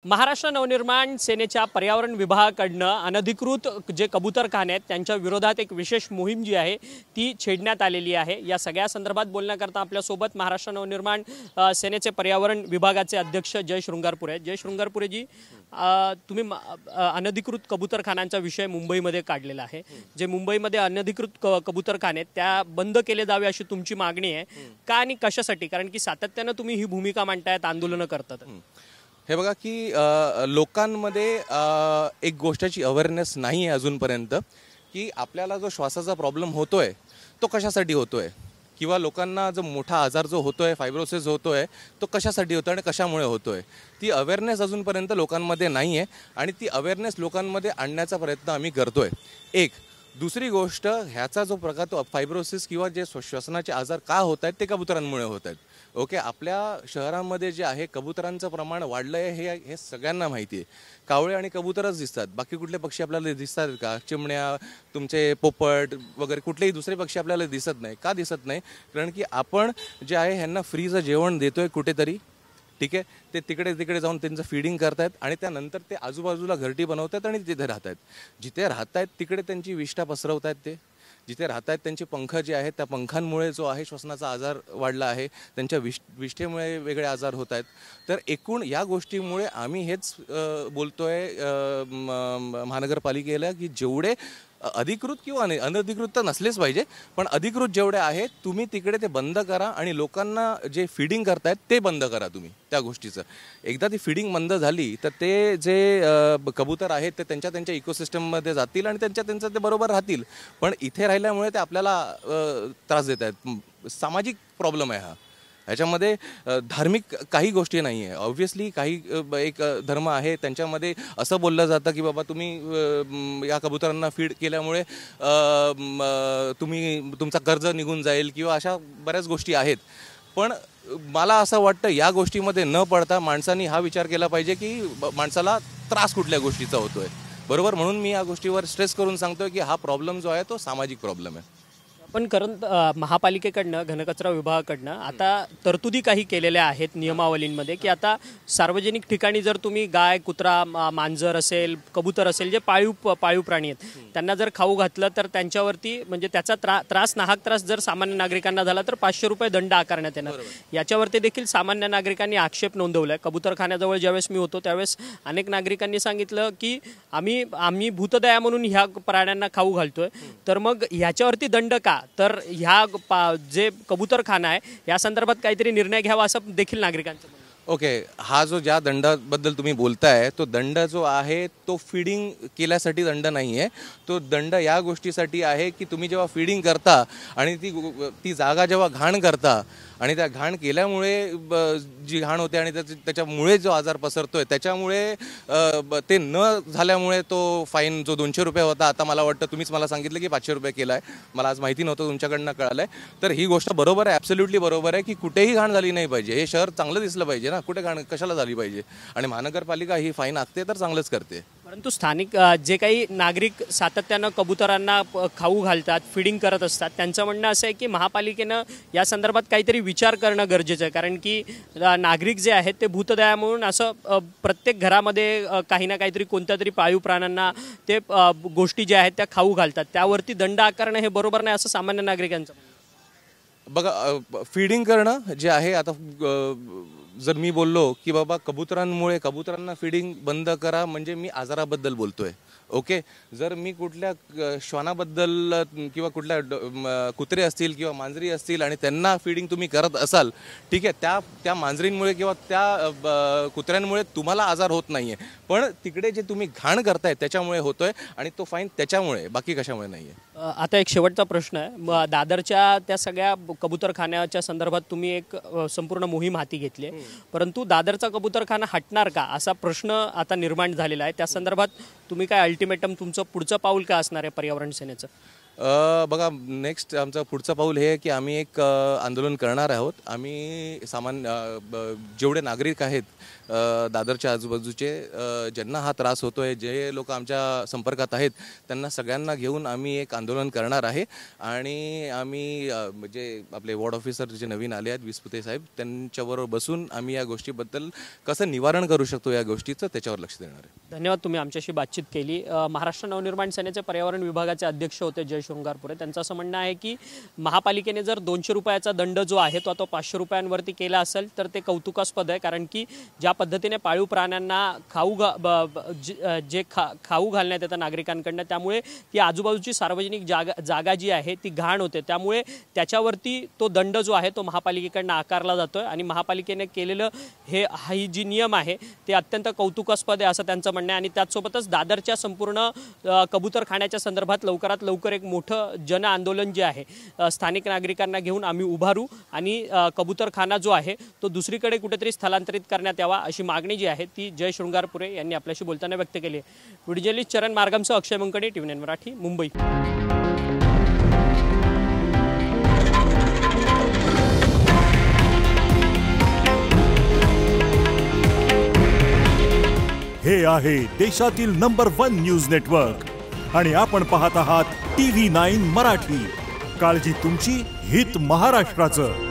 महाराष्ट्र नवनिर्माण सेनेच्या पर्यावरण विभागाकडनं अनधिकृत जे कबूतरखाने आहेत त्यांच्या विरोधात एक विशेष मोहीम जी आहे ती छेडण्यात आलेली आहे। या सगळ्या संदर्भात बोलण्याकरता आपल्यासोबत महाराष्ट्र नवनिर्माण सेनेचे पर्यावरण विभागाचे अध्यक्ष जय शृंगारपुरे आहेत। जय शृंगारपुरे जी, तुम्ही अनधिकृत कबूतरखान्यांचा विषय मुंबईमध्ये काढलेला आहे। जे मुंबईमध्ये अनधिकृत कबूतरखाने त्या बंद केले जावे अशी तुमची मागणी आहे का आणि कशासाठी? कारण की सातत्याने तुम्ही ही भूमिका मांडतायत, आंदोलन करतात। हे बघा की लोकांमध्ये एक गोष्टीची अवेअरनेस नाही आहे अजूनपर्यंत की आपल्याला जो श्वासाचा प्रॉब्लेम होतोय तो कशासाठी होतोय, किंवा लोकांना जो मोठा आजार जो होतोय, फायब्रोसिस होतोय, तो कशासाठी होतोय आणि कशामुळे होतोय, ती अवेअरनेस अजूनपर्यंत लोकांमध्ये नाही आहे आणि ती अवेअरनेस लोकांमध्ये आणण्याचा प्रयत्न आम्ही करतोय। एक दुसरी गोष्ट, ह्याचा जो प्रकार तो फायब्रोसिस किंवा जे श्वसनाचे आजार का होत आहेत ते कबुतरांमुळे होत आहेत। ओके, आपल्या शहरांमध्ये जे आहे कबुतरांचं प्रमाण वाढलं आहे हे सगळ्यांना माहिती आहे। कावळे आणि कबूतरच दिसतात, बाकी कुठले पक्षी आपल्याला दिसतात का? चिमण्या, तुमचे पोपट वगैरे कुठलेही दुसरे पक्षी आपल्याला दिसत नाही का? दिसत नाही कारण की आपण जे आहे ह्यांना फ्रीचं जेवण देतोय कुठेतरी, ठीक आहे, ते तिकडे जाऊन त्यांचं फीडिंग करतायत आणि त्यानंतर ते आजूबाजूला घरटी बनवतात आणि तिथे राहत आहेत। जिथे राहत आहेत तिकडे त्यांची विष्ठा पसरवत आहेत, ते जिथे राहत आहेत त्यांचे पंख जे आहेत त्या पंखांमुळे जो आहे श्वसनाचा आजार वाढला आहे, त्यांच्या विष्ठेमुळे वेगळे आजार होत आहेत। तर एकूण या गोष्टीमुळे आम्ही हेच बोलतोय महानगरपालिकेला की जेवढे अधिकृत किंवा अनधिकृत तर नसलेच पाहिजे, पण अधिकृत जेवढे आहेत तुम्ही तिकडे ते बंद करा आणि लोकांना जे फीडिंग करतायत ते बंद करा तुम्ही त्या गोष्टीचं। एकदा ती फीडिंग बंद झाली तर ते जे कबूतर आहेत ते त्यांच्या इकोसिस्टममध्ये जातील आणि त्यांचं ते बरोबर राहतील, पण इथे राहिल्यामुळे ते आपल्याला त्रास देत आहेत। सामाजिक प्रॉब्लेम आहे हा, ह्याच्यामध्ये धार्मिक काही गोष्टी नाही आहे। ऑब्व्हियसली काही एक धर्म आहे त्यांच्यामध्ये असं बोललं जातं की बाबा तुम्ही या कबुतरांना फीड केल्यामुळे तुमचा कर्ज निघून जाईल किंवा अशा बऱ्याच गोष्टी आहेत। पण मला असं वाटतं या गोष्टीमध्ये न पडता माणसांनी हा विचार केला पाहिजे की माणसाला त्रास कुठल्या गोष्टीचा होतोय, बरोबर? म्हणून मी या गोष्टीवर स्ट्रेस करून सांगतोय की हा प्रॉब्लेम जो आहे तो सामाजिक प्रॉब्लेम आहे। पण महापालिकेकडनं, घनकचरा विभागाकडनं आता तरतुदी काही केलेल्या आहेत नियमावलींमध्ये की आता सार्वजनिक ठिकाणी जर तुम्ही गाय, कुत्रा, मांजर असेल, कबूतर असेल, जे पाळीव प्राणी आहेत, त्यांना जर खाऊ घातलं तर त्यांच्यावरती म्हणजे त्याचा नाहक त्रास जर सामान्य नागरिकांना झाला तर 500 रुपये दंड आकारण्यात येणार। याच्यावरती देखील सामान्य नागरिकांनी आक्षेप नोंदवलाय। कबूतरखान्याजवळ ज्यावेळेस मी होतो त्यावेळेस अनेक नागरिकांनी सांगितलं की आम्ही भूतदया म्हणून ह्या प्राण्यांना खाऊ घालतोय, तर मग ह्याच्यावरती दंड का? तर ह्या जे कबूतरखाना आहे या संदर्भात काहीतरी निर्णय घ्यावा असं देखील नागरिकांचं म्हणणं आहे। ओके, हा जो ज्या दंडाबद्दल तुम्ही बोलताय तो दंड जो आहे तो फीडिंग केल्यासाठी दंड नाही आहे, तो दंड या गोष्टीसाठी आहे की तुम्ही जेव्हा फीडिंग करता आणि ती जागा जेव्हा घाण करता आणि त्या घाण केल्यामुळे जी घाण होते आणि त्याच्यामुळे जो आजार पसरतोय त्याच्यामुळे ते न झाल्यामुळे तो फाईन जो 200 रुपये होता आता मला वाटतं तुम्हीच मला सांगितलं की 500 रुपये केला आहे, मला आज माहिती नव्हतं, तुमच्याकडनं कळालं आहे। तर ही गोष्ट बरोबर आहे, ॲब्सोल्युटली बरोबर आहे की कुठेही घाण झाली नाही पाहिजे, हे शहर चांगलं दिसलं पाहिजे ना, कुठे घाण कशाला झाली पाहिजे, आणि महानगरपालिका ही फाईन आखते तर चांगलंच करते। परंतु स्थानिक जे काही नागरिक सातत्यानं कबुतरांना खाऊ घालतात, फीडिंग करत असतात, त्यांचं म्हणणं असं आहे की महापालिकेनं या संदर्भात काहीतरी विचार करणं गरजेचं आहे, कारण की नागरिक जे आहेत ते भूतदया म्हणून असं प्रत्येक घरामध्ये काही ना काहीतरी कोणत्या तरी पाळीव प्राण्यांना ते गोष्टी ज्या आहेत त्या खाऊ घालतात, त्यावरती दंड आकारणं हे बरोबर नाही असं सामान्य नागरिकांचं म्हणणं आहे। बघा, फीडिंग करणं जे आहे, आता जर मी बोललो की बाबा कबुतरांना फीडिंग बंद करा म्हणजे मी आजाराबद्दल बोलतोय। ओके, जर मी कुठल्या श्वानाबद्दल किंवा कुठल्या कुत्रे असतील किंवा मांजरी असतील आणि त्यांना फीडिंग तुम्ही करत असाल, ठीक आहे, त्या मांजरींमुळे किंवा त्या कुत्र्यांमुळे तुम्हाला आजार होत नाही आहे, पण तिकडे जे तुम्ही घाण करताय त्याच्यामुळे होतोय आणि तो फाईन त्याच्यामुळे, बाकी कशामुळे नाही आहे। आता एक शेवटचा प्रश्न आहे, दादरच्या त्या सगळ्या कबूतरखान्याच्या संदर्भात तुम्ही एक संपूर्ण मोहीम हाती घेतली आहे, परंतु दादरचा कबूतरखाना हटणार का असा प्रश्न आता निर्माण झालेला आहे। त्या संदर्भात तुम्ही काय अल्टिमेटम, तुमचं पुढचं पाऊल काय असणार आहे पर्यावरण सेनेचं? बघा, नेक्स्ट आमचं पुढचं पाऊल हे आहे की आम्ही एक आंदोलन करणार आहोत। आम्ही जेवढे नागरिक आहेत दादरच्या आजूबाजूचे ज्यांना हा त्रास होतोय, जे लोक आमच्या संपर्कात आहेत, त्यांना सगळ्यांना घेऊन आम्ही एक आंदोलन करणार आहे. आणि आम्ही म्हणजे आपले वॉर्ड ऑफिसर जे नवीन आले आहेत विस्पुते साहेब, त्यांच्याबरोबर बसून आम्ही या गोष्टीबद्दल कसं निवारण करू शकतो या गोष्टीचं त्याच्यावर लक्ष देणार आहे. धन्यवाद, तुम्ही आमच्याशी बातचीत केली. महाराष्ट्र नवनिर्माण सेनेचे पर्यावरण विभागाचे अध्यक्ष होते जय शृंगारपुरे. त्यांचं असं म्हणणं आहे की महापालिकेने जर 200 रुपयाचा दंड जो आहे तो 500 रुपयांवरती केला असेल तर ते कौतुकास्पद आहे. कारण की ज्या पद्धतीने पाळीव प्राण्यांना खाऊ घालण्यात येतं नागरिकांकडनं, त्यामुळे ती आजूबाजूची सार्वजनिक जागा जी आहे ती घाण होते. त्यामुळे त्याच्यावरती तो दंड जो आहे तो महापालिकेकडनं आकारला जातोय. आणि महापालिकेने केलेलं ही जी नियम आहे ते अत्यंत कौतुकास्पद आहे असं त्यांचं म्हणणं आहे. आणि त्याचसोबतच दादरच्या संपूर्ण कबूतरखान्याच्या संदर्भात लवकरात लवकर एक मोठं जन आंदोलन जे आहे स्थानिक नागरिकांना घेऊन आम्ही उभारू आणि कबूतरखाना जो आहे तो दुसरीकडे कुठेतरी स्थलांतरित करण्यात यावा अशी मागणी जी आहे ती जय शृंगारपुरे यांनी आपल्याशी बोलताना व्यक्त केली आहे. व्हिडिओ जर्नलिस्ट चरण मार्गमसह अक्षय मंकणे, TV9 मराठी, मुंबई. हे आहे देशातील नंबर 1 न्यूज नेटवर्क आणि आपण पाहत आहात TV9 मराठी. काळजी तुमची, हित महाराष्ट्राचं.